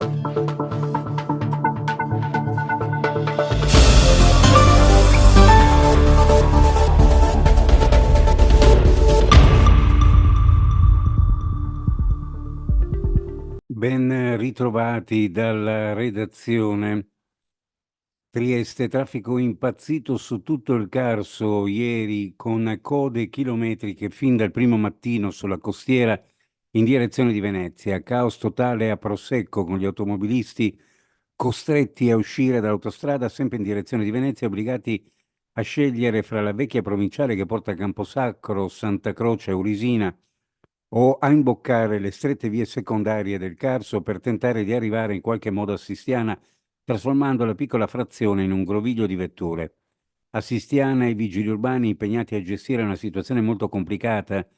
Ben ritrovati dalla redazione. Trieste, traffico impazzito su tutto il Carso ieri con code chilometriche fin dal primo mattino sulla costiera in direzione di Venezia. Caos totale a Prosecco con gli automobilisti costretti a uscire dall'autostrada sempre in direzione di Venezia, obbligati a scegliere fra la vecchia provinciale che porta a Camposacro, Santa Croce, Aurisina o a imboccare le strette vie secondarie del Carso per tentare di arrivare in qualche modo a Sistiana, trasformando la piccola frazione in un groviglio di vetture. A Sistiana i vigili urbani impegnati a gestire una situazione molto complicata,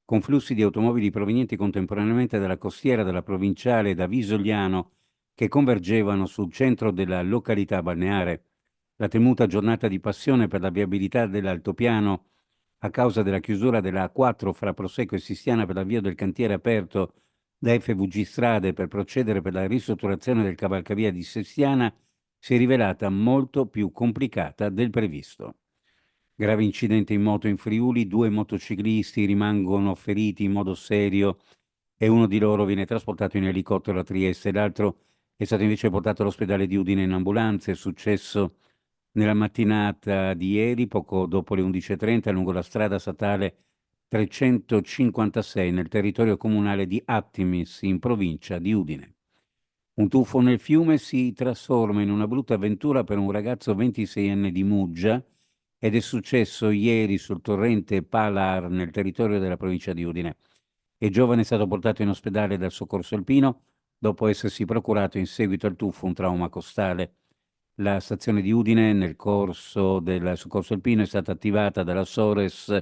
con flussi di automobili provenienti contemporaneamente dalla costiera della provinciale e da Visogliano che convergevano sul centro della località balneare. La temuta giornata di passione per la viabilità dell'altopiano a causa della chiusura della A4 fra Prosecco e Sistiana per l'avvio del cantiere aperto da FVG Strade per procedere per la ristrutturazione del cavalcavia di Sistiana si è rivelata molto più complicata del previsto. Grave incidente in moto in Friuli, 2 motociclisti rimangono feriti in modo serio e uno di loro viene trasportato in elicottero a Trieste, l'altro è stato invece portato all'ospedale di Udine in ambulanza. È successo nella mattinata di ieri, poco dopo le 11:30, lungo la strada statale 356 nel territorio comunale di Attimis, in provincia di Udine. Un tuffo nel fiume si trasforma in una brutta avventura per un ragazzo 26enne di Muggia ed è successo ieri sul torrente Palar nel territorio della provincia di Udine. Il giovane è stato portato in ospedale dal soccorso alpino dopo essersi procurato in seguito al tuffo un trauma costale. La stazione di Udine, nel corso del soccorso alpino, è stata attivata dalla Sores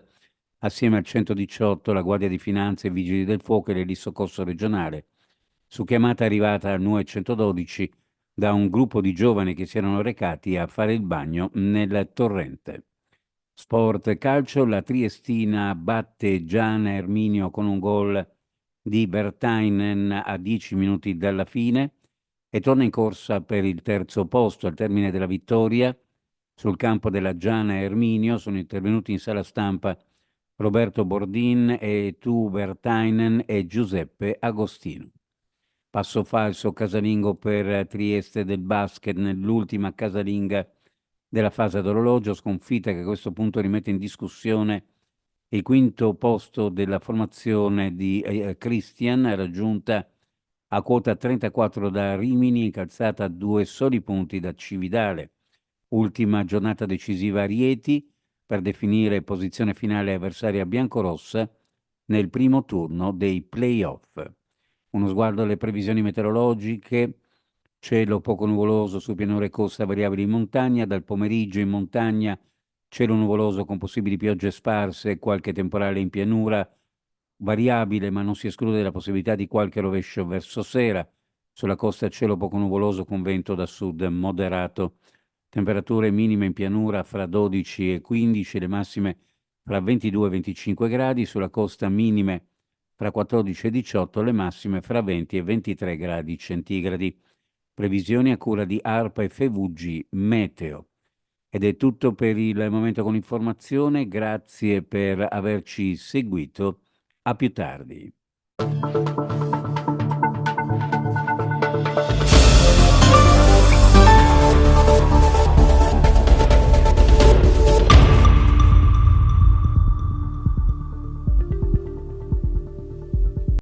assieme al 118, la Guardia di Finanza, i Vigili del Fuoco e l'Elisoccorso regionale. Su chiamata arrivata al 912 da un gruppo di giovani che si erano recati a fare il bagno nel torrente. Sport calcio, la Triestina batte Gian Erminio con un gol di Bertainen a 10 minuti dalla fine e torna in corsa per il terzo posto. Al termine della vittoria sul campo della Giana Erminio sono intervenuti in sala stampa Roberto Bordin e Tu Bertainen e Giuseppe Agostino. Passo falso casalingo per Trieste del basket nell'ultima casalinga della fase d'orologio, sconfitta che a questo punto rimette in discussione il quinto posto della formazione di Christian, raggiunta a quota 34 da Rimini, incalzata a 2 soli punti da Cividale. Ultima giornata decisiva a Rieti per definire posizione finale avversaria biancorossa nel primo turno dei play-off. Uno sguardo alle previsioni meteorologiche: cielo poco nuvoloso su pianure e costa, variabili in montagna. Dal pomeriggio in montagna cielo nuvoloso con possibili piogge sparse e qualche temporale in pianura, variabile ma non si esclude la possibilità di qualche rovescio verso sera. Sulla costa cielo poco nuvoloso con vento da sud moderato. Temperature minime in pianura fra 12 e 15, le massime fra 22 e 25 gradi. Sulla costa minime fra 14 e 18, le massime fra 20 e 23 gradi centigradi. Previsioni a cura di ARPA e FVG Meteo. Ed è tutto per il momento con l'informazione, grazie per averci seguito, a più tardi.